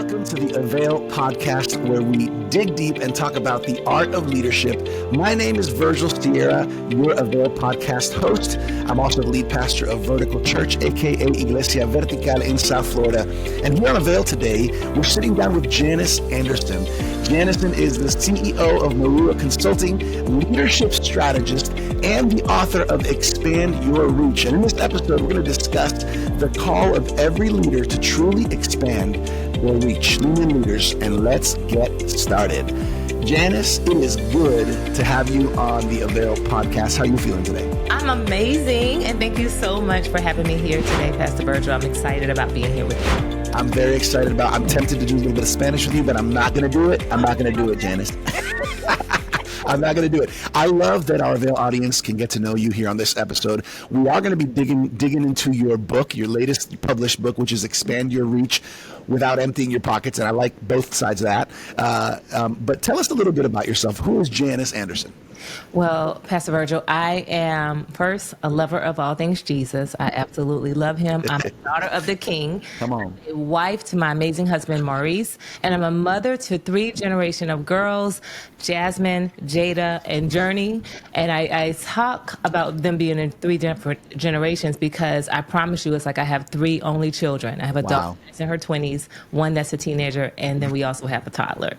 Welcome to the AVAIL Podcast, where we dig deep and talk about the art of leadership. My name is Virgil Sierra, your AVAIL Podcast host. I'm also the lead pastor of Vertical Church, aka Iglesia Vertical in South Florida. And here on AVAIL today, we're sitting down with Janice Anderson. Janice is the CEO of Moruwa Consulting, leadership strategist, and the author of Expand Your Reach. And in this episode, we're going to discuss the call of every leader to truly expand their reach. Lean in, leaders, and let's get started. Janice, it is good to have you on the AVAIL Podcast. How are you feeling today? I'm amazing, and thank you so much for having me here today, Pastor Virgil. I'm excited about being here with you. I'm very excited I'm tempted to do a little bit of Spanish with you, but I'm not going to do it. I'm not going to do it, Janice. I'm not going to do it. I love that our AVAIL audience can get to know you here on this episode. We are going to be digging into your book, your latest published book, which is Expand Your Reach Without Emptying Your Pockets. And I like both sides of that. But tell us a little bit about yourself. Who is Janice Anderson? Well, Pastor Virgil, I am first a lover of all things Jesus. I absolutely love him. I'm a daughter of the King. Come on. I'm a wife to my amazing husband, Maurice. And I'm a mother to 3 generations of girls, Jasmine, Jada, and Journey. And I talk about them being in 3 different generations because I promise you it's like I have 3 only children. I have a daughter that's in her 20s, one that's a teenager, and then we also have a toddler.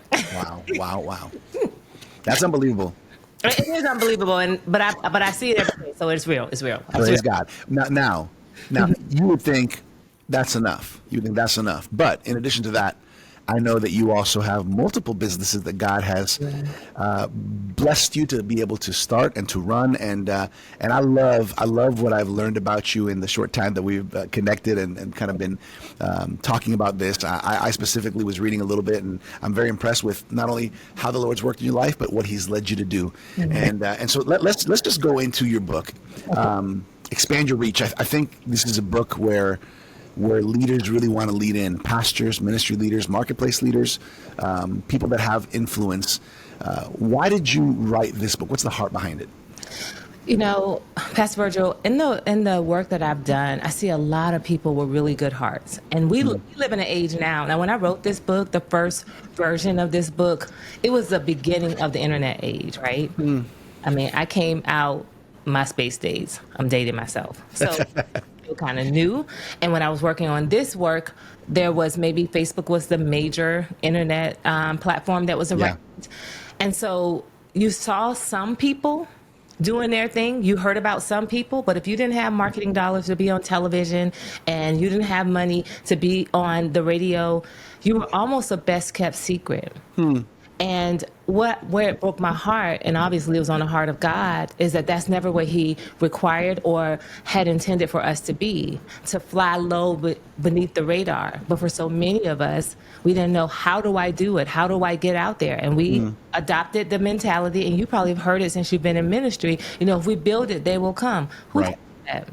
Wow. That's unbelievable. It is unbelievable, but I see it every day, so it's real. Praise God. Now, you would think that's enough. But in addition to that, I know that you also have multiple businesses that God has blessed you to be able to start and to run, and I love what I've learned about you in the short time that we've connected and kind of been talking about this. I specifically was reading a little bit, and I'm very impressed with not only how the Lord's worked in your life, but what He's led you to do. Mm-hmm. And so let's just go into your book, Expand Your Reach. I think this is a book where leaders really want to lead in, pastors, ministry leaders, marketplace leaders, people that have influence. Why did you write this book? What's the heart behind it? You know, Pastor Virgil, in the work that I've done, I see a lot of people with really good hearts. And we live in an age now. Now, when I wrote this book, the first version of this book, it was the beginning of the internet age, right? I mean, I came out MySpace days. I'm dating myself. So kind of new. And when I was working on this work, there was maybe Facebook was the major internet platform that was around. Yeah. And so you saw some people doing their thing. You heard about some people, but if you didn't have marketing dollars to be on television and you didn't have money to be on the radio, you were almost a best kept secret. And where it broke my heart, and obviously it was on the heart of God, is that that's never what He required or had intended for us to be, to fly low beneath the radar. But for so many of us, we didn't know, how do I do it? How do I get out there? And we adopted the mentality, and you probably have heard it since you've been in ministry, if we build it, they will come. Who right. that?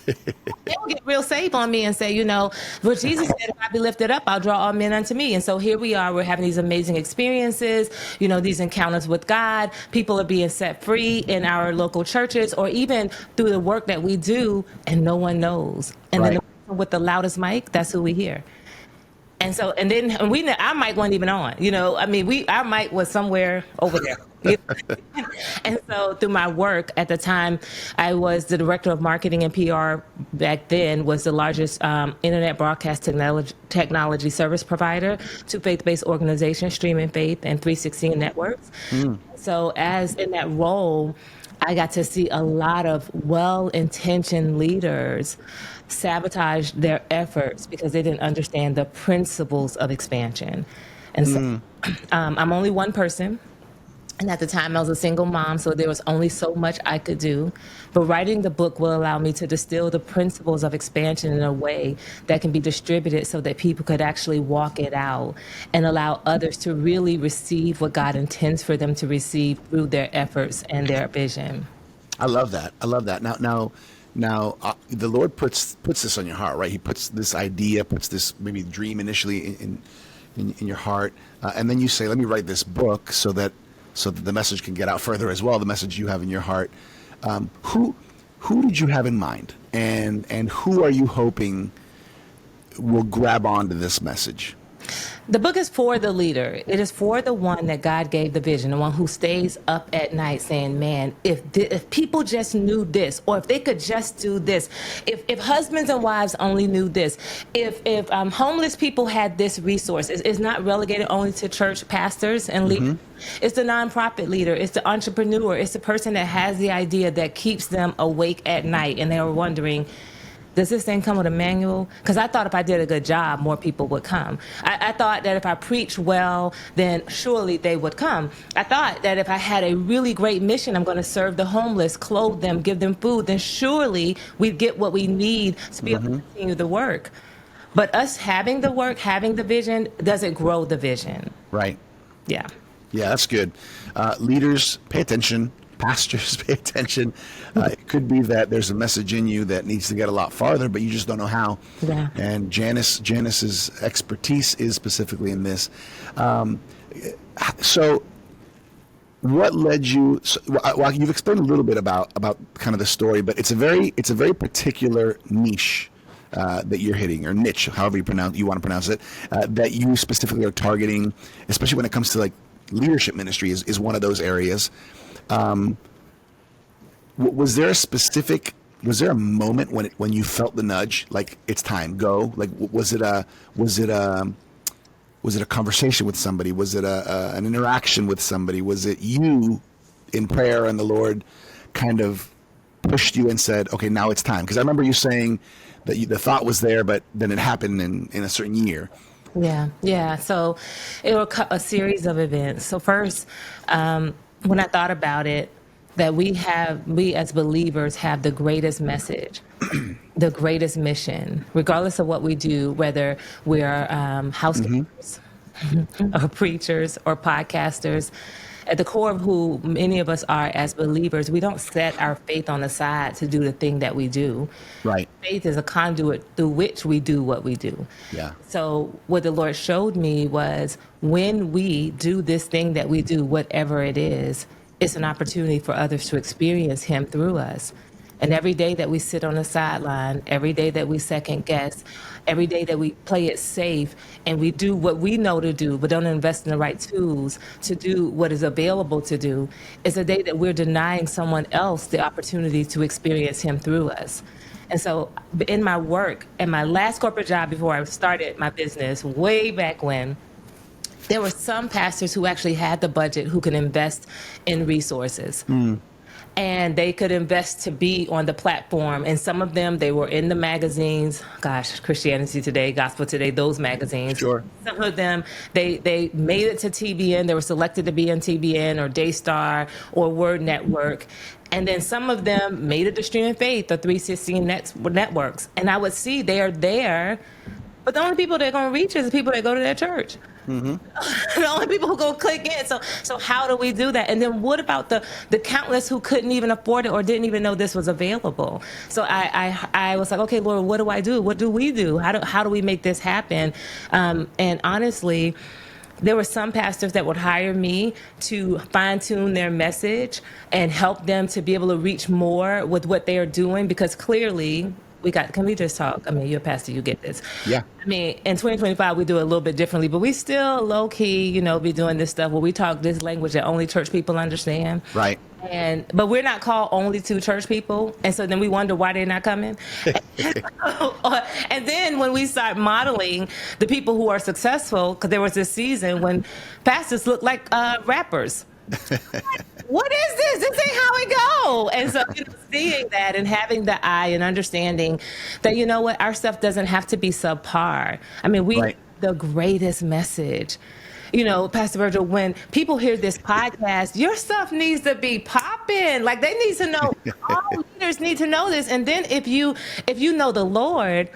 They'll get real safe on me and say, well, Jesus said, if I be lifted up, I'll draw all men unto me. And so here we are, we're having these amazing experiences, these encounters with God. People are being set free in our local churches or even through the work that we do, and no one knows. And right. Then the person with the loudest mic, that's who we hear. And so, our mic wasn't even on, our mic was somewhere over there. And so through my work at the time, I was the director of marketing and PR back then, was the largest internet broadcast technology service provider to faith-based organizations, Streaming Faith and 316 Networks. So as in that role, I got to see a lot of well-intentioned leaders sabotage their efforts because they didn't understand the principles of expansion. And so I'm only one person. And at the time, I was a single mom, so there was only so much I could do. But writing the book will allow me to distill the principles of expansion in a way that can be distributed so that people could actually walk it out and allow others to really receive what God intends for them to receive through their efforts and their vision. I love that. Now, the Lord puts this on your heart, right? He puts this idea, puts this maybe dream initially in your heart, and then you say, "Let me write this book so that the message can get out further as well." The message you have in your heart. Who did you have in mind, and who are you hoping will grab onto this message? The book is for the leader. It is for the one that God gave the vision, the one who stays up at night saying, man, if people just knew this, or if they could just do this, if husbands and wives only knew this, if homeless people had this resource, it's not relegated only to church pastors and leaders. It's the nonprofit leader. It's the entrepreneur. It's the person that has the idea that keeps them awake at night. And they were wondering, does this thing come with a manual? Because I thought if I did a good job, more people would come. I thought that if I preached well, then surely they would come. I thought that if I had a really great mission, I'm going to serve the homeless, clothe them, give them food, then surely we'd get what we need to be able to continue the work. But us having the work, having the vision, doesn't grow the vision. Right. Yeah. Yeah, that's good. Leaders, pay attention. Pastors, pay attention. It could be that there's a message in you that needs to get a lot farther, but you just don't know how. Yeah. And Janice's expertise is specifically in this. So what led you? Well, you've explained a little bit about kind of the story, but it's a very particular niche that you're hitting, or niche, however you want to pronounce it, that you specifically are targeting, especially when it comes to like leadership ministry is one of those areas. Was there a moment when you felt the nudge, like it's time, go? Like, was it a conversation with somebody? Was it an interaction with somebody? Was it you in prayer and the Lord kind of pushed you and said, okay, now it's time? Because I remember you saying that the thought was there, but then it happened in a certain year. Yeah. So it was a series of events. So first, when I thought about it, that we as believers have the greatest message, the greatest mission, regardless of what we do, whether we are housekeepers or preachers or podcasters. At the core of who many of us are as believers, we don't set our faith on the side to do the thing that we do. Right. Faith is a conduit through which we do what we do. Yeah. So what the Lord showed me was when we do this thing that we do, whatever it is, it's an opportunity for others to experience Him through us. And every day that we sit on the sideline, every day that we second guess, every day that we play it safe and we do what we know to do, but don't invest in the right tools to do what is available to do, is a day that we're denying someone else the opportunity to experience Him through us. And so in my work, and my last corporate job before I started my business, way back when, there were some pastors who actually had the budget who could invest in resources. And they could invest to be on the platform. And some of them, they were in the magazines. Gosh, Christianity Today, Gospel Today, those magazines. Sure. Some of them, they made it to TBN. They were selected to be in TBN or Daystar or Word Network. And then some of them made it to Stream of Faith or 316 networks. And I would see they are there, but the only people that are going to reach is the people that go to their church. The only people who go click in. So how do we do that? And then what about the countless who couldn't even afford it or didn't even know this was available? So I was like, okay, Lord, what do I do? What do we do? How do we make this happen? And honestly, there were some pastors that would hire me to fine tune their message and help them to be able to reach more with what they are doing, because clearly can we just talk? I mean, you're a pastor, you get this. Yeah. I mean, in 2025, we do it a little bit differently, but we still low key, be doing this stuff where we talk this language that only church people understand. Right. But we're not called only to church people. And so then we wonder why they're not coming. And then when we start modeling the people who are successful, because there was this season when pastors looked like rappers. What is this? This ain't how it go. And so seeing that and having the eye and understanding that, what, our stuff doesn't have to be subpar. I mean, we have the greatest message. Pastor Virgil, when people hear this podcast, your stuff needs to be popping. Like, they need to know, all leaders need to know this. And then if you know the Lord,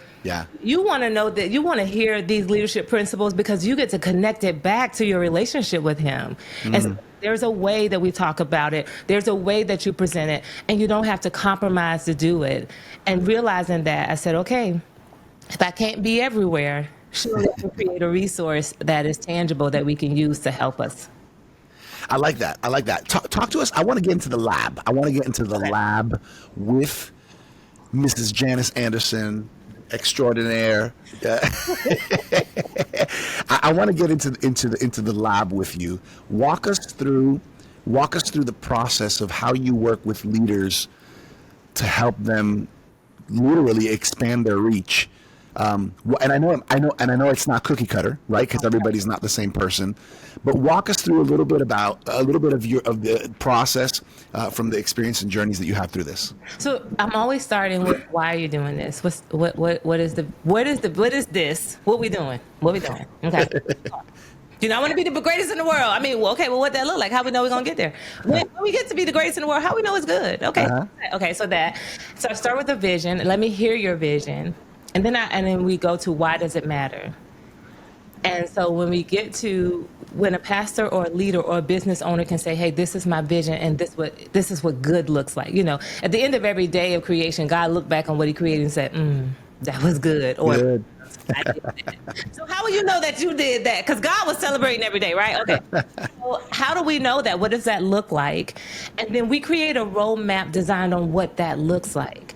you want to know that, you want to hear these leadership principles because you get to connect it back to your relationship with Him. And so there's a way that we talk about it. There's a way that you present it, and you don't have to compromise to do it. And realizing that, I said, okay, if I can't be everywhere, surely I can create a resource that is tangible that we can use to help us. I like that. Talk to us. I want to get into the lab. I want to get into the lab with Mrs. Janice Anderson, extraordinaire. I want to get into the lab with you. Walk us through the process of how you work with leaders to help them literally expand their reach. And I know it's not cookie cutter, right? Because everybody's not the same person. But walk us through a little bit of the process from the experience and journeys that you have through this. So I'm always starting with, why are you doing this? What is this? What we doing? Okay. Do I want to be the greatest in the world? I mean, well, okay, well, what that look like? How we know we're gonna get there? When we get to be the greatest in the world, how we know it's good? Okay, okay. So I start with a vision. Let me hear your vision, and then we go to, why does it matter? And so when a pastor or a leader or a business owner can say, hey, this is my vision, and this is what good looks like. At the end of every day of creation, God looked back on what He created and said, that was good. Or good. I did that. So how will you know that you did that? Because God was celebrating every day, right? Okay. So how do we know that? What does that look like? And then we create a roadmap designed on what that looks like.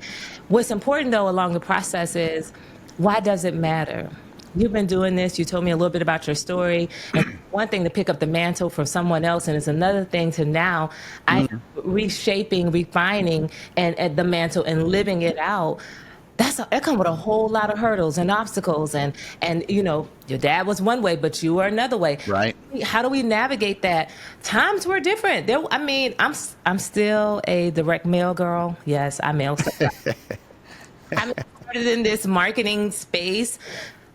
What's important, though, along the process is, why does it matter? You've been doing this. You told me a little bit about your story. And one thing to pick up the mantle from someone else, and it's another thing to now I'm reshaping, refining, and the mantle and living it out. That comes with a whole lot of hurdles and obstacles, and your dad was one way, but you were another way. Right. How do we navigate that? Times were different. I'm still a direct mail girl. Yes, I mail stuff. I started in this marketing space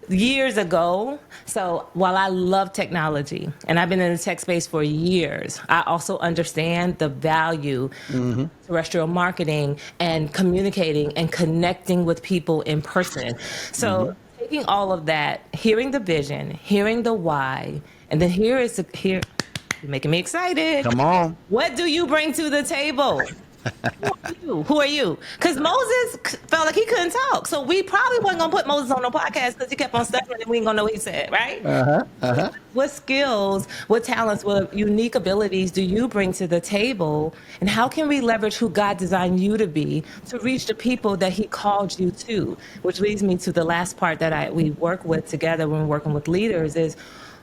years ago. So while I love technology and I've been in the tech space for years, I also understand the value of terrestrial marketing and communicating and connecting with people in person. So taking all of that, hearing the vision, hearing the why, and then here you're making me excited. Come on. What do you bring to the table? Who are you? Because Moses felt like he couldn't talk. So we probably wasn't going to put Moses on no podcast because he kept on stuttering and we ain't going to know what he said, right? What skills, what talents, what unique abilities do you bring to the table? And how can we leverage who God designed you to be to reach the people that He called you to? Which leads me to the last part that we work with together when we're working with leaders is,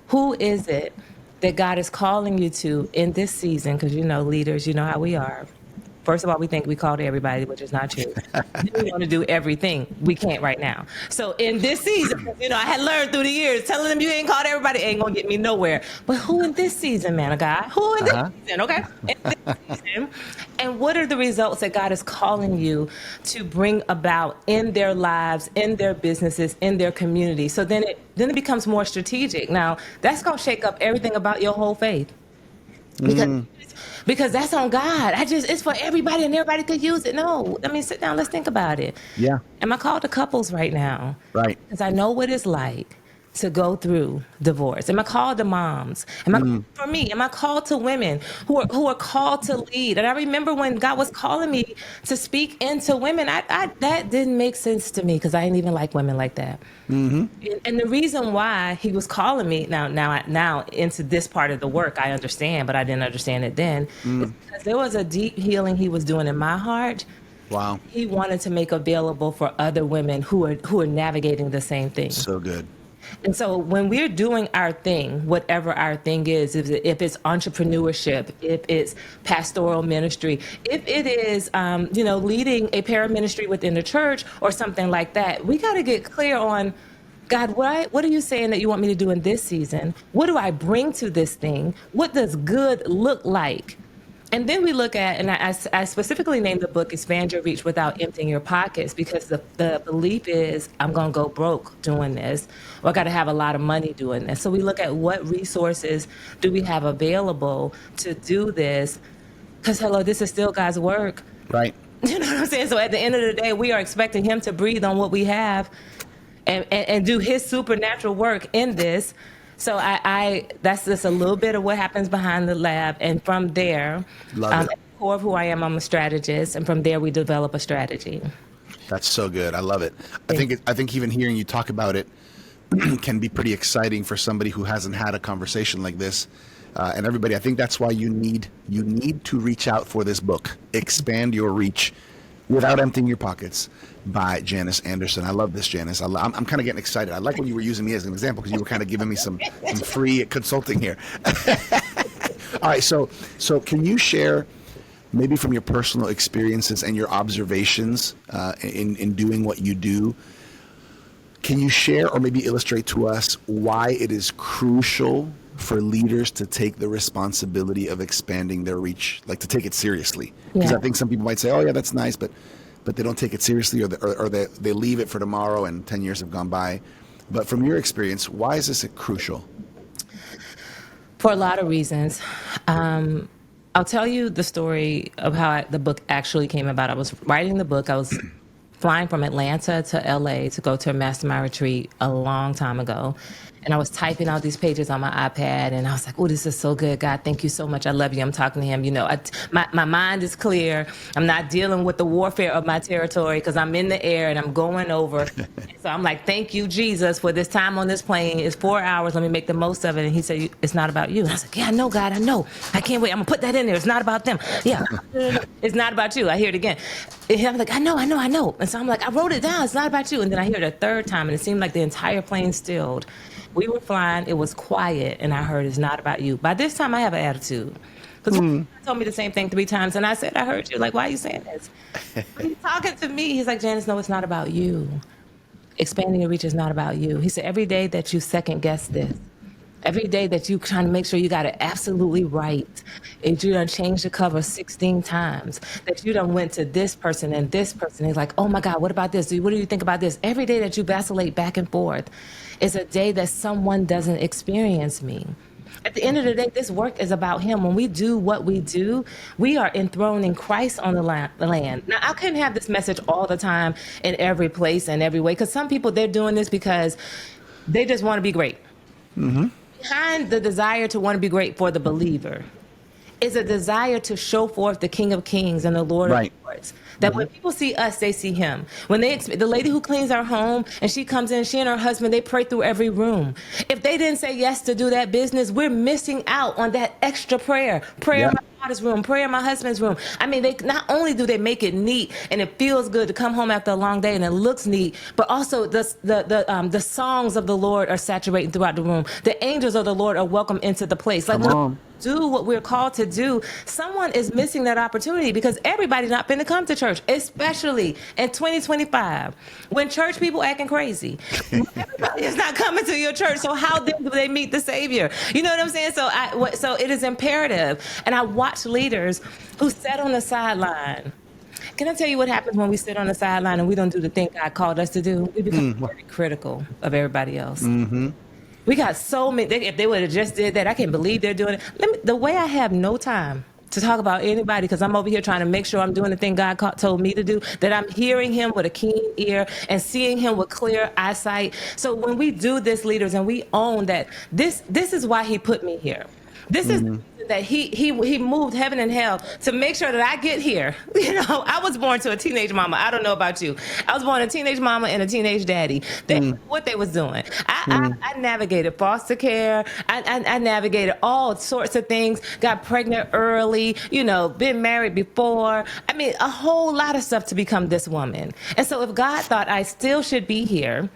who is it that God is calling you to in this season? Because leaders, how we are. First of all, we think we call to everybody, which is not true. We want to do everything. We can't right now. So in this season, I had learned through the years, telling them you ain't called everybody ain't going to get me nowhere. But who in this season, man of God? Who in this season, okay? In this season. And what are the results that God is calling you to bring about in their lives, in their businesses, in their community? So then it becomes more strategic. Now, that's going to shake up everything about your whole faith. Because that's on God. It's for everybody and everybody could use it. No, sit down. Let's think about it. Yeah. Am I called to couples right now? Right. Because I know what it's like to go through divorce. Am I called to moms? For me, am I called to women who are called to lead? And I remember when God was calling me to speak into women, that didn't make sense to me because I didn't even like women like that. And the reason why He was calling me now into this part of the work, I understand, but I didn't understand it then. Is because there was a deep healing He was doing in my heart. Wow. He wanted to make available for other women who are navigating the same thing. So good. And so when we're doing our thing, whatever our thing is, if it's entrepreneurship, if it's pastoral ministry, if it is, leading a paraministry within the church or something like that, we got to get clear on, God, what are you saying that you want me to do in this season? What do I bring to this thing? What does good look like? And then we look at, and I specifically named the book Expand Your Reach Without Emptying Your Pockets, because the belief is I'm going to go broke doing this, or I got to have a lot of money doing this. So we look at what resources do we have available to do this, because this is still God's work. Right. You know what I'm saying? So at the end of the day, we are expecting Him to breathe on what we have and do His supernatural work in this. So that's just a little bit of what happens behind the lab. And from there, at the core of who I am, I'm a strategist. And from there, we develop a strategy. That's so good. I love it. I think even hearing you talk about it can be pretty exciting for somebody who hasn't had a conversation like this. And everybody, I think that's why you need to reach out for this book, Expand Your Reach Without Emptying Your Pockets by Janice Anderson. I love this, Janice. I'm kind of getting excited. I like when you were using me as an example because you were kind of giving me some free consulting here. All right, so can you share maybe from your personal experiences and your observations in doing what you do, can you share or maybe illustrate to us why it is crucial for leaders to take the responsibility of expanding their reach, like to take it seriously? Because I think some people might say, oh yeah, that's nice, but they don't take it seriously, or they leave it for tomorrow and 10 years have gone by. But from your experience, why is this crucial? For a lot of reasons. I'll tell you the story of how the book actually came about. I was writing the book. I was flying from Atlanta to LA to go to a mastermind retreat a long time ago. And I was typing out these pages on my iPad, and I was like, oh, this is so good. God, thank you so much. I love you. I'm talking to him. You know, my mind is clear. I'm not dealing with the warfare of my territory because I'm in the air and I'm going over. So I'm like, thank you, Jesus, for this time on this plane. It's 4 hours. Let me make the most of it. And he said, it's not about you. And I was like, yeah, I know, God, I know. I can't wait. I'm going to put that in there. It's not about them. Yeah, it's not about you. I hear it again. And I'm like, I know. And so I'm like, I wrote it down. It's not about you. And then I hear it a third time, and it seemed like the entire plane stilled. We were flying, it was quiet, and I heard it's not about you. By this time, I have an attitude. Because he told me the same thing 3 times, and I said, I heard you. Like, why are you saying this? He's talking to me. He's like, Janice, no, it's not about you. Expanding your reach is not about you. He said, every day that you second guess this, every day that you trying to make sure you got it absolutely right, and you done changed the cover 16 times, that you done went to this person and this person. He's like, oh my God, what about this? What do you think about this? Every day that you vacillate back and forth is a day that someone doesn't experience me. At the end of the day, this work is about him. When we do what we do, we are enthroning Christ on the land. Now, I couldn't have this message all the time in every place and every way, because some people, they're doing this because they just want to be great. Mm-hmm. Behind the desire to want to be great for the believer is a desire to show forth the King of Kings and the Lord of Lords. That when people see us, they see him. When the lady who cleans our home and she comes in, she and her husband, they pray through every room. If they didn't say yes to do that business, we're missing out on that extra prayer. Prayer in my daughter's room, prayer in my husband's room. I mean, they not only do they make it neat and it feels good to come home after a long day and it looks neat, but also the songs of the Lord are saturating throughout the room. The angels of the Lord are welcome into the place. Like, do what we're called to do. Someone is missing that opportunity because everybody's not finna come to church, especially in 2025 when church people acting crazy. Everybody is not coming to your church. So how then do they meet the Savior? You know what I'm saying? So it is imperative. And I watch leaders who sat on the sideline. Can I tell you what happens when we sit on the sideline and we don't do the thing God called us to do? We become very critical of everybody else. Mm-hmm. We got so many. If they would have just did that, I can't believe they're doing it. The way I have no time to talk about anybody because I'm over here trying to make sure I'm doing the thing God told me to do, that I'm hearing him with a keen ear and seeing him with clear eyesight. So when we do this, leaders, and we own that this is why he put me here. This is that he moved heaven and hell to make sure that I get here. You know, I was born to a teenage mama. I don't know about you. I was born a teenage mama and a teenage daddy. What they was doing. I navigated foster care. I navigated all sorts of things. Got pregnant early. You know, been married before. I mean, a whole lot of stuff to become this woman. And so if God thought I still should be here,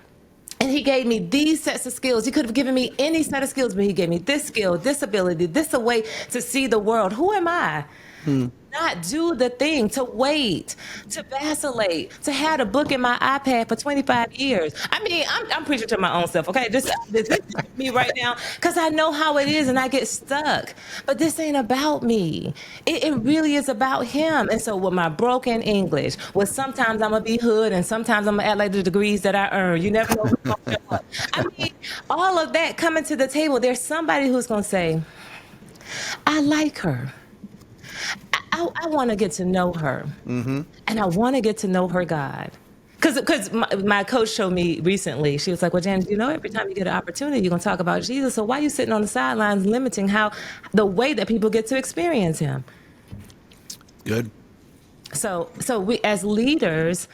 and he gave me these sets of skills. He could have given me any set of skills, but he gave me this skill, this ability, this a way to see the world. Who am I? Not do the thing, to wait, to vacillate, to have a book in my iPad for 25 years. I mean, I'm preaching to my own self, okay? This is me right now, because I know how it is and I get stuck. But this ain't about me. It really is about him. And so with my broken English, sometimes I'm going to be hood and sometimes I'm going to act like the degrees that I earn. You never know who's going to show up. I mean, all of that coming to the table, there's somebody who's going to say, I like her. I want to get to know her, and I want to get to know her God. Because my coach showed me recently, she was like, well, Janice, you know, every time you get an opportunity, you're going to talk about Jesus. So why are you sitting on the sidelines limiting the way that people get to experience him? Good. So we, as leaders,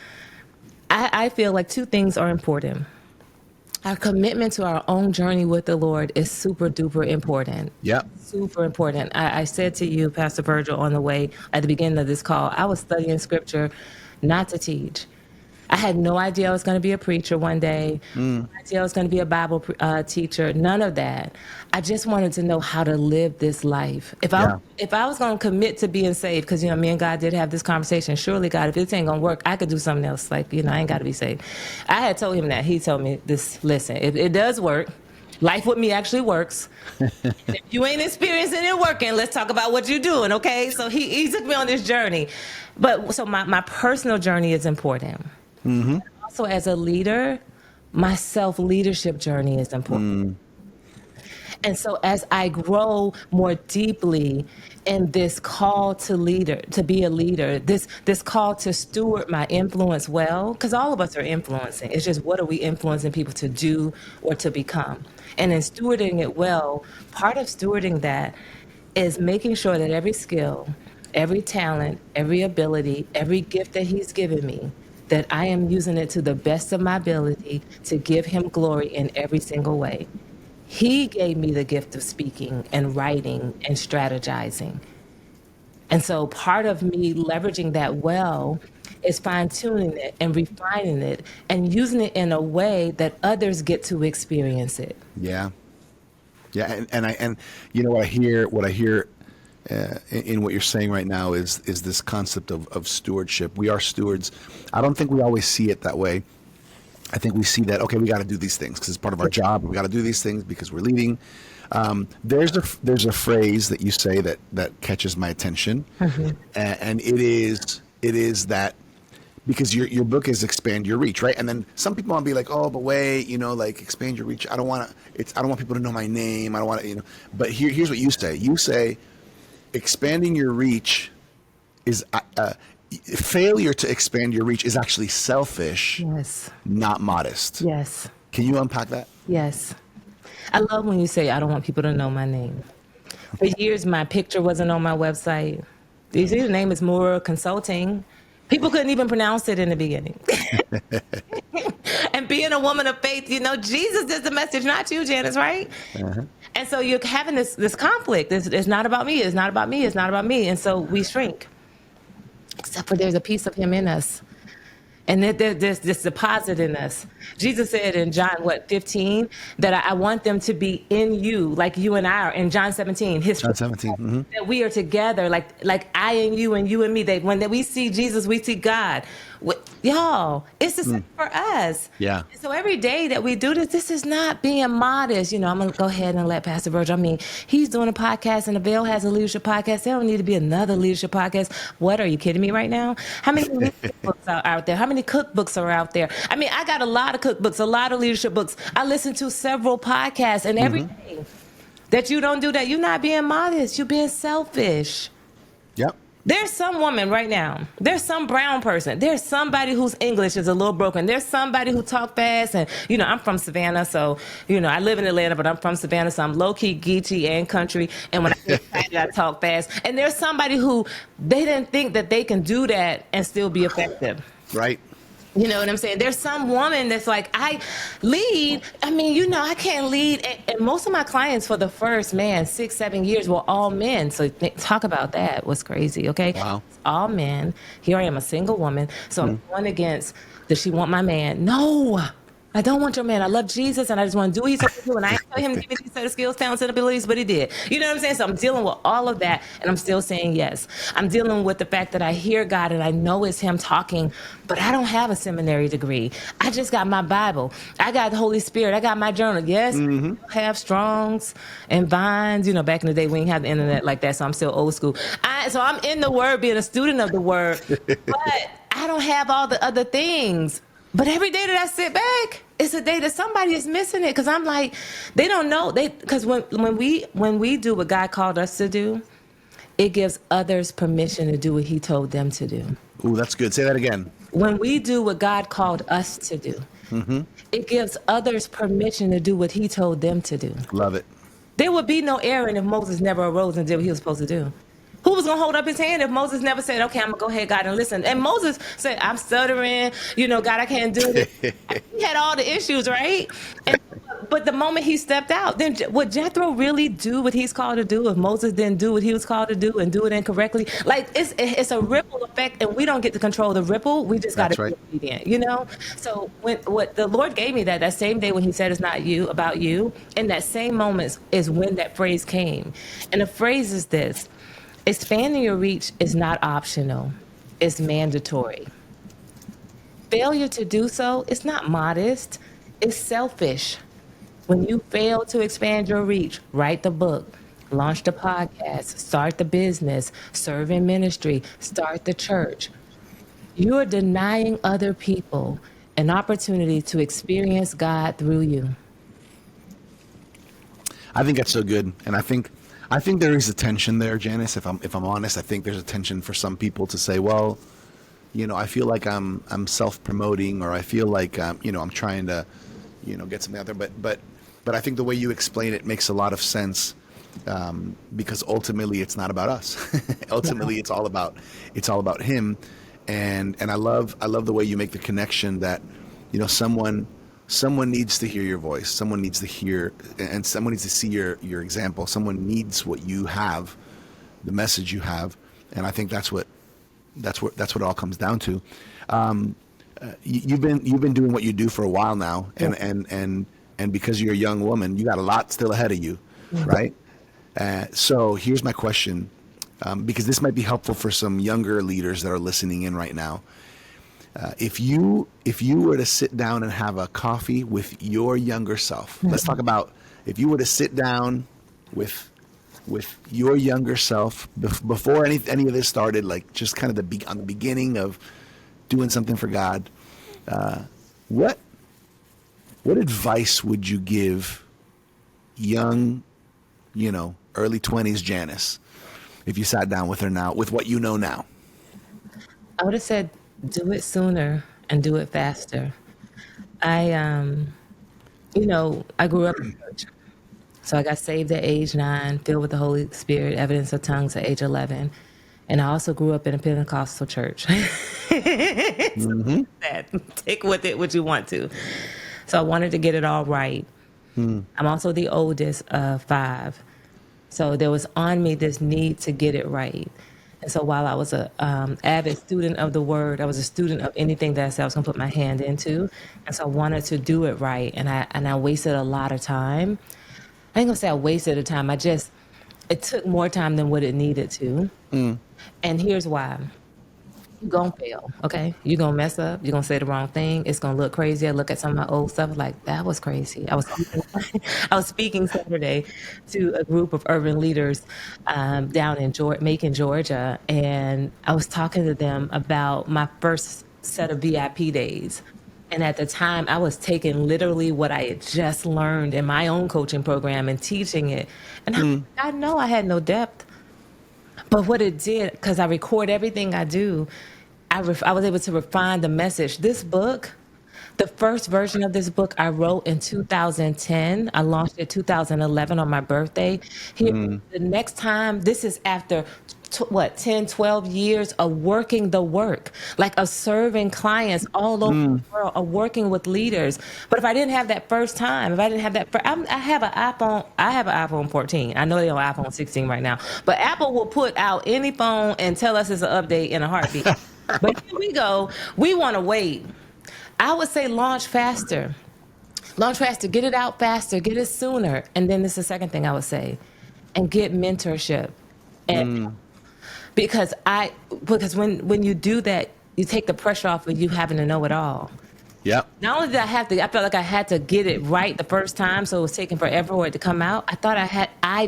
I feel like 2 things are important. Our commitment to our own journey with the Lord is super duper important. Yep. Super important. I said to you, Pastor Virgil, on the way at the beginning of this call, I was studying scripture not to teach. I had no idea I was going to be a preacher one day. No idea I was going to be a Bible teacher. None of that. I just wanted to know how to live this life. If I was going to commit to being saved, because me and God did have this conversation. Surely, God, if this ain't going to work, I could do something else. Like, I ain't got to be saved. I had told him that. He told me this. Listen, if it does work, life with me actually works. If you ain't experiencing it working, let's talk about what you're doing, okay? So he took me on this journey. But so my personal journey is important. Mm-hmm. Also, as a leader, my self-leadership journey is important. And so as I grow more deeply in this call to be a leader, this call to steward my influence well, because all of us are influencing. It's just, what are we influencing people to do or to become? And in stewarding it well, part of stewarding that is making sure that every skill, every talent, every ability, every gift that he's given me, that I am using it to the best of my ability to give him glory in every single way. He gave me the gift of speaking and writing and strategizing. And so part of me leveraging that well is fine-tuning it and refining it and using it in a way that others get to experience it. Yeah. And what I hear in what you're saying right now is this concept of stewardship. We are stewards. I don't think we always see it that way. I think we see that, okay, we got to do these things because it's part of our job. We got to do these things because we're leading. There's a phrase that you say that catches my attention, and it is that, because your book is expand your reach, right? And then some people want to be like, oh, but wait, like expand your reach. I don't want people to know my name. I don't want to, But here's what you say. You say, expanding your reach is failure to expand your reach is actually selfish, yes, not modest. Yes. Can you unpack that? Yes. I love when you say, I don't want people to know my name. For years, my picture wasn't on my website. You see, the name is Moruwa Consulting. People couldn't even pronounce it in the beginning. And being a woman of faith, Jesus is the message, not you, Janice, right? Uh-huh. And so you're having this conflict. It's not about me. It's not about me. It's not about me. And so we shrink. Except for there's a piece of him in us. And there's this deposit in us. Jesus said in John, 15, that I want them to be in you, like you and I are. In John 17, John 17, that we are together, like I and you and me. That when we see Jesus, we see God. Y'all, it's the same for us. Yeah. And so every day that we do this is not being modest. I'm going to go ahead and let Pastor Virgil, he's doing a podcast and AVAIL has a leadership podcast. There don't need to be another leadership podcast. What, are you kidding me right now? How many leadership books are out there? How many cookbooks are out there? I got a lot of cookbooks, a lot of leadership books. I listen to several podcasts, and every day that you don't do that, you're not being modest. You're being selfish. Yep. There's some woman right now. There's some brown person. There's somebody whose English is a little broken. There's somebody who talk fast. And, I'm from Savannah. So, I live in Atlanta, but I'm from Savannah. So I'm low-key, geeky, and country. And when I get excited, I talk fast. And there's somebody who they didn't think that they can do that and still be effective. Right. You know what I'm saying? There's some woman that's like, I lead. I can't lead. And most of my clients for the first, 6-7 years were all men. So talk about that. What's crazy, okay? Wow. All men. Here I am, a single woman. So I'm going against, does she want my man? No. I don't want your man. I love Jesus, and I just want to do what he's supposed to do. And I ain't tell him to give me these set of skills, talents, and abilities, but he did. You know what I'm saying? So I'm dealing with all of that, and I'm still saying yes. I'm dealing with the fact that I hear God, and I know it's him talking, but I don't have a seminary degree. I just got my Bible. I got the Holy Spirit. I got my journal. Yes, I have Strongs and Vines. Back in the day, we didn't have the internet like that, so I'm still old school. So I'm in the Word, being a student of the Word, but I don't have all the other things. But every day that I sit back, it's a day that somebody is missing it, because I'm like, they don't know. Because when we do what God called us to do, it gives others permission to do what he told them to do. Ooh, that's good. Say that again. When we do what God called us to do, it gives others permission to do what he told them to do. Love it. There would be no Aaron if Moses never arose and did what he was supposed to do. Who was going to hold up his hand if Moses never said, okay, I'm going to go ahead, God, and listen? And Moses said, I'm stuttering. God, I can't do it. He had all the issues, right? but the moment he stepped out, then would Jethro really do what he's called to do if Moses didn't do what he was called to do and do it incorrectly? Like it's a ripple effect, and we don't get to control the ripple. We just got to be obedient, you know. So when what the Lord gave me that same day when He said it's not you about you, in that same moment is when that phrase came, and the phrase is this: expanding your reach is not optional; it's mandatory. Failure to do so is not modest, it's selfish. When you fail to expand your reach, write the book, launch the podcast, start the business, serve in ministry, start the church, you're denying other people an opportunity to experience God through you. I think that's so good. And I think there is a tension there, Janice. If I'm honest, I think there's a tension for some people to say, well, you know, I feel like I'm self-promoting, or I feel like you know, I'm trying to, you know, get something out there. But I think the way you explain it makes a lot of sense, because ultimately it's not about us. Ultimately, it's all about Him. And I love the way you make the connection that, you know, someone needs to hear your voice. Someone needs to hear, and someone needs to see your example. Someone needs what you have, the message you have. And I think that's what it all comes down to. You've been doing what you do for a while now, and because you're a young woman, you got a lot still ahead of you, right? So here's my question, because this might be helpful for some younger leaders that are listening in right now. If you were to sit down and have a coffee with your younger self, let's talk about if you were to sit down with your younger self before any of this started, like just kind of on the beginning of doing something for God, what advice would you give young, you know, early 20s Janice if you sat down with her now, with what you know now? I would have said, do it sooner and do it faster. I grew up in church. So I got saved at age 9, filled with the Holy Spirit, evidence of tongues at age 11. And I also grew up in a Pentecostal church. Take with it what you want to. So I wanted to get it all right. I'm also the oldest of 5. So there was on me this need to get it right. And so while I was a avid student of the Word, I was a student of anything that I said I was going to put my hand into. And so I wanted to do it right. And I wasted a lot of time. I ain't gonna say I wasted the time. It took more time than what it needed to. And here's why. You're gonna fail, okay? You're gonna mess up. You're gonna say the wrong thing. It's gonna look crazy. I look at some of my old stuff like, that was crazy. I was speaking Saturday to a group of urban leaders down in Macon, Georgia. And I was talking to them about my first set of VIP days. And at the time, I was taking literally what I had just learned in my own coaching program and teaching it. And I know I had no depth. But what it did, because I record everything I do, I was able to refine the message. This book, the first version of this book I wrote in 2010. I launched it 2011 on my birthday. The next time, this is after 10, 12 years of working the work, like of serving clients all over the world, of working with leaders. But if I didn't have that first time, if I didn't have that, I have an iPhone 14. I know they have an iPhone 16 right now, but Apple will put out any phone and tell us it's an update in a heartbeat. But here we go. We want to wait. I would say launch faster, get it out faster, get it sooner. And then this is the second thing I would say, and get mentorship. And because when you do that, you take the pressure off of you having to know it all. Yeah. Not only did I felt like I had to get it right the first time, so it was taking forever for it to come out. I thought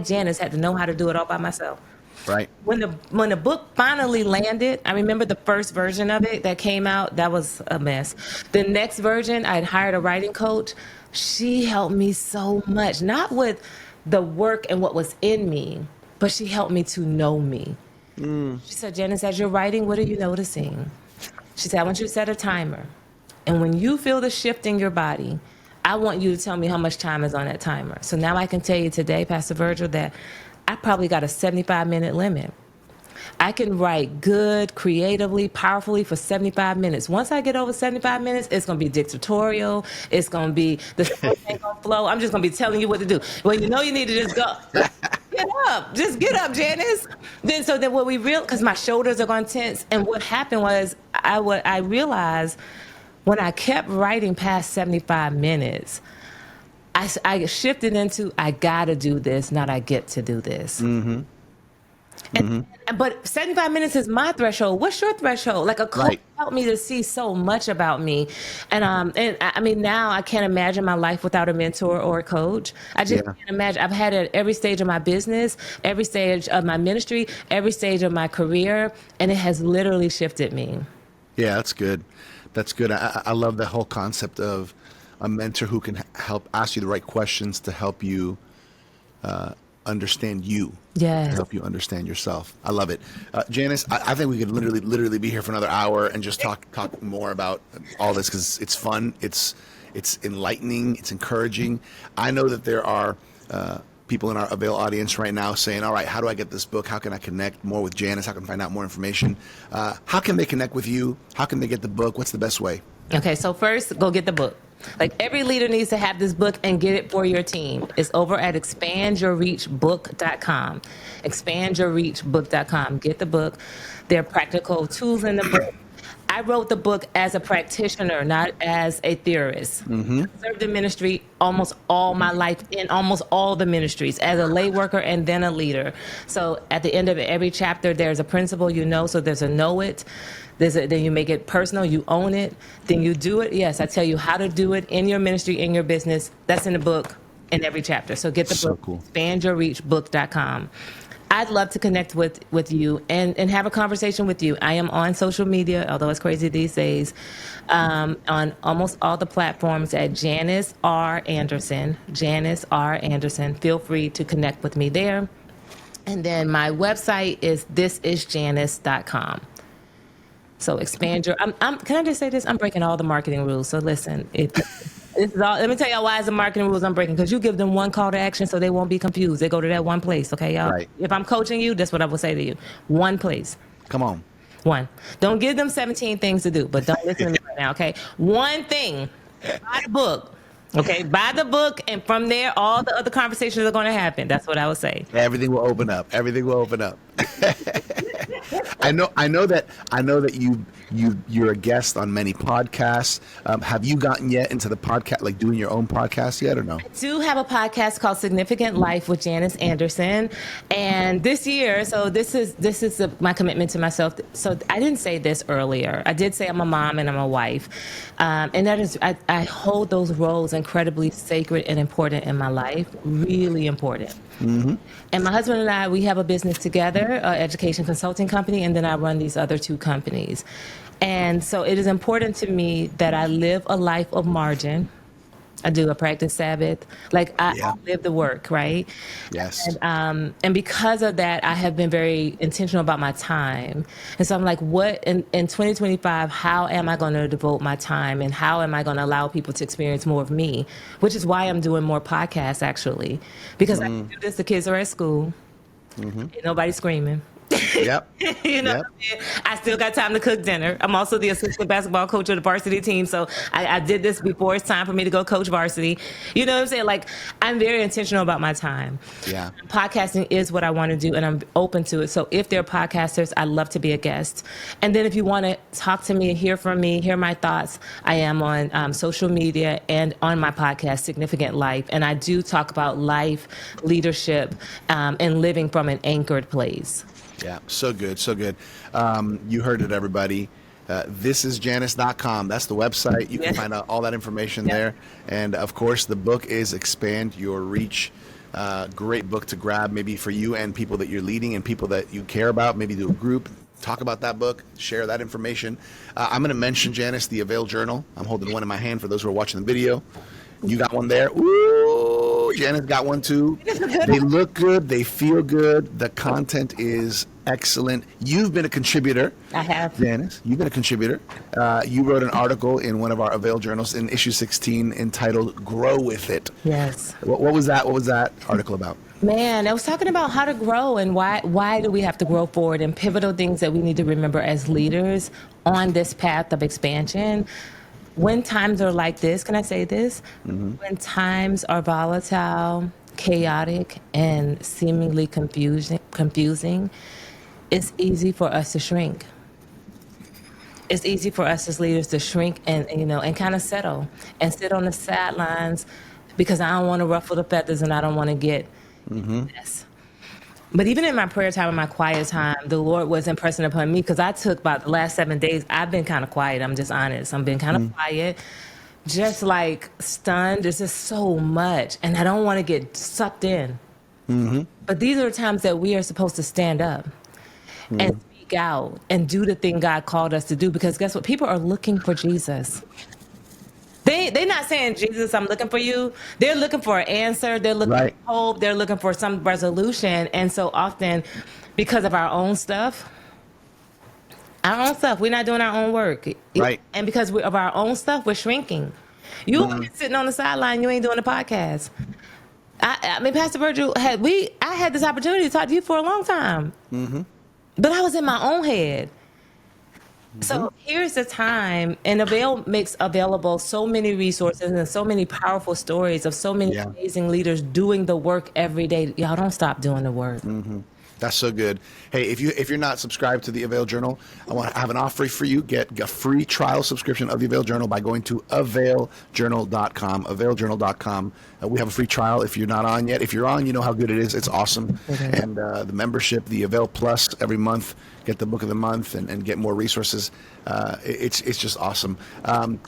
Janice, had to know how to do it all by myself. Right. When the book finally landed, I remember the first version of it that came out, that was a mess. The next version, I'd hired a writing coach. She helped me so much, not with the work and what was in me, but she helped me to know me. She said, Janice, as you're writing, what are you noticing? She said, I want you to set a timer. And when you feel the shift in your body, I want you to tell me how much time is on that timer. So now I can tell you today, Pastor Virgil, that I probably got a 75-minute limit. I can write good, creatively, powerfully for 75 minutes. Once I get over 75 minutes, it's going to be dictatorial. It's going to be, the story ain't going to flow. I'm just going to be telling you what to do. Well, you know you need to just go. Get up. Just get up, Janice. Then what we real, because my shoulders are going tense. And what happened was I realized when I kept writing past 75 minutes, I shifted into, I got to do this, not I get to do this. Mm-hmm. But 75 minutes is my threshold. What's your threshold? Like a coach helped me to see so much about me. And I mean, now I can't imagine my life without a mentor or a coach. I just can't imagine. I've had it at every stage of my business, every stage of my ministry, every stage of my career, and it has literally shifted me. Yeah, that's good. That's good. I love the whole concept of a mentor who can help ask you the right questions to help you understand you. Yes. To help you understand yourself. I love it. Janice, I think we could literally be here for another hour and just talk more about all this, because it's fun. It's enlightening. It's encouraging. I know that there are people in our AVAIL audience right now saying, all right, how do I get this book? How can I connect more with Janice? How can I find out more information? How can they connect with you? How can they get the book? What's the best way? Okay, so first, go get the book. Like, every leader needs to have this book and get it for your team. It's over at expandyourreachbook.com. Expandyourreachbook.com. Get the book. There are practical tools in the book. I wrote the book as a practitioner, not as a theorist. Mm-hmm. I served in ministry almost all my life in almost all the ministries as a lay worker and then a leader. So at the end of every chapter, there's a principle you know. So there's a know it. Then you make it personal, you own it, then you do it. Yes, I tell you how to do it in your ministry, in your business. That's in the book in every chapter. So get the book, cool. expandyourreachbook.com. I'd love to connect with you and have a conversation with you. I am on social media, although it's crazy these days, on almost all the platforms at Janice R. Anderson. Janice R. Anderson. Feel free to connect with me there. And then my website is thisisjanice.com. So expand your. Can I just say this? I'm breaking all the marketing rules. So listen, this is all. Let me tell y'all why it's the marketing rules I'm breaking. Because you give them one call to action, so they won't be confused. They go to that one place. Okay, y'all. Right. If I'm coaching you, that's what I will say to you. One place. Come on. One. Don't give them 17 things to do, but don't listen to me right now. Okay. One thing. Buy the book. Okay, buy the book, and from there, all the other conversations are going to happen. That's what I would say. Everything will open up. Everything will open up. I know that you're a guest on many podcasts. Have you gotten yet into the podcast, like doing your own podcast yet, or no? I do have a podcast called Significant Life with Janice Anderson, and this year, so this is my commitment to myself. So I didn't say this earlier. I did say I'm a mom and I'm a wife, and that is I hold those roles incredibly sacred and important in my life, really important. Mm-hmm. And my husband and I, we have a business together, education consulting company, and then I run these other two companies. And so it is important to me that I live a life of margin. I do. I practice Sabbath. Like I live the work, right? Yes. And because of that, I have been very intentional about my time. And so I'm like, what in 2025, how am I going to devote my time, and how am I going to allow people to experience more of me? Which is why I'm doing more podcasts, actually, because I can do this. The kids are at school. Mm-hmm. Ain't nobody screaming. Yep. You know, Yep. I still got time to cook dinner. I'm also the assistant basketball coach of the varsity team. So I did this before it's time for me to go coach varsity. You know what I'm saying? Like, I'm very intentional about my time. Yeah. Podcasting is what I want to do, and I'm open to it. So if there are podcasters, I'd love to be a guest. And then if you want to talk to me, hear from me, hear my thoughts, I am on social media and on my podcast, Significant Life. And I do talk about life, leadership, and living from an anchored place. Yeah, so good, so good. You heard it, everybody. Thisisjanice.com. That's the website. You can find out all that information there. And, of course, the book is Expand Your Reach. Great book to grab, maybe for you and people that you're leading and people that you care about. Maybe do a group, talk about that book, share that information. I'm going to mention, Janice, the AVAIL Journal. I'm holding one in my hand for those who are watching the video. You got one there. Ooh, Janice got one too. They look good. They feel good. The content is excellent. You've been a contributor. I have. Janice, you've been a contributor. You wrote an article in one of our AVAIL journals in issue 16 entitled Grow With It. Yes. What was that? What was that article about? Man, I was talking about how to grow and why do we have to grow forward, and pivotal things that we need to remember as leaders on this path of expansion. When times are like this, can I say this? When times are volatile, chaotic, and seemingly confusing, it's easy for us to shrink. It's easy for us as leaders to shrink and kind of settle and sit on the sidelines because I don't want to ruffle the feathers and I don't want to get this. But even in my prayer time and my quiet time, the Lord was impressing upon me, because I took about the last 7 days, I've been kind of quiet. I'm just honest. I've been kind of quiet, just like stunned. There's just so much, and I don't want to get sucked in. But these are times that we are supposed to stand up and speak out and do the thing God called us to do, because guess what? People are looking for Jesus. They're not saying, Jesus, I'm looking for you. They're looking for an answer. They're looking for hope. They're looking for some resolution. And so often, because of our own stuff, we're not doing our own work. Right. And because of our own stuff, we're shrinking. You've been sitting on the sideline, you ain't doing a podcast. I mean, Pastor Virgil, I had this opportunity to talk to you for a long time. But I was in my own head. So here's the time, and AVAIL makes available so many resources and so many powerful stories of so many amazing leaders doing the work every day. Y'all don't stop doing the work. That's so good. Hey, if you're not subscribed to the AVAIL Journal, I have an offer for you. Get a free trial subscription of the AVAIL Journal by going to availjournal.com. Availjournal.com. We have a free trial if you're not on yet. If you're on, you know how good it is. It's awesome. And the membership, the AVAIL Plus, every month, get the book of the month and get more resources. It's just awesome.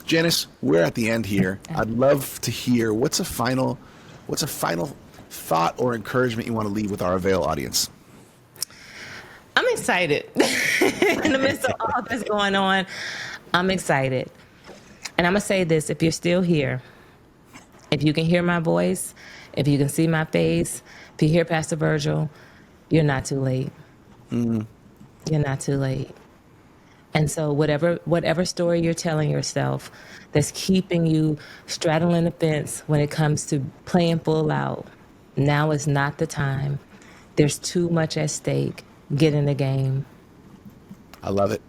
Janice, we're at the end here. I'd love to hear what's a final thought or encouragement you want to leave with our AVAIL audience. I'm excited. In the midst of all this going on, I'm excited. And I'm going to say this, if you're still here, if you can hear my voice, if you can see my face, if you hear Pastor Virgil, you're not too late. You're not too late. And so whatever story you're telling yourself that's keeping you straddling the fence when it comes to playing full out, now is not the time. There's too much at stake. Get in the game. I love it.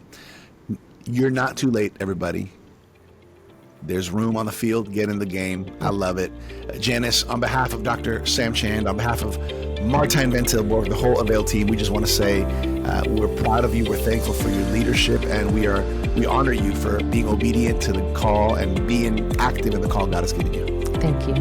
You're not too late, everybody. There's room on the field. Get in the game. I love it. Janice, on behalf of Dr. Sam Chand, on behalf of Martijn Van Tilburg, the whole AVAIL team, we just want to say we're proud of you. We're thankful for your leadership, and we honor you for being obedient to the call and being active in the call God has given you. Thank you.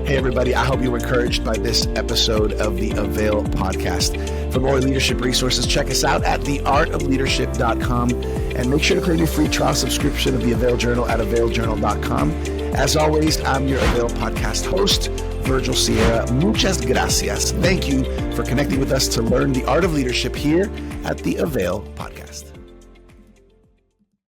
Hey, everybody. I hope you were encouraged by this episode of the AVAIL Podcast. For more leadership resources, check us out at theartofleadership.com, and make sure to claim your free trial subscription of the AVAIL Journal at availjournal.com. As always, I'm your AVAIL Podcast host, Virgil Sierra. Muchas gracias. Thank you for connecting with us to learn the art of leadership here at the AVAIL Podcast.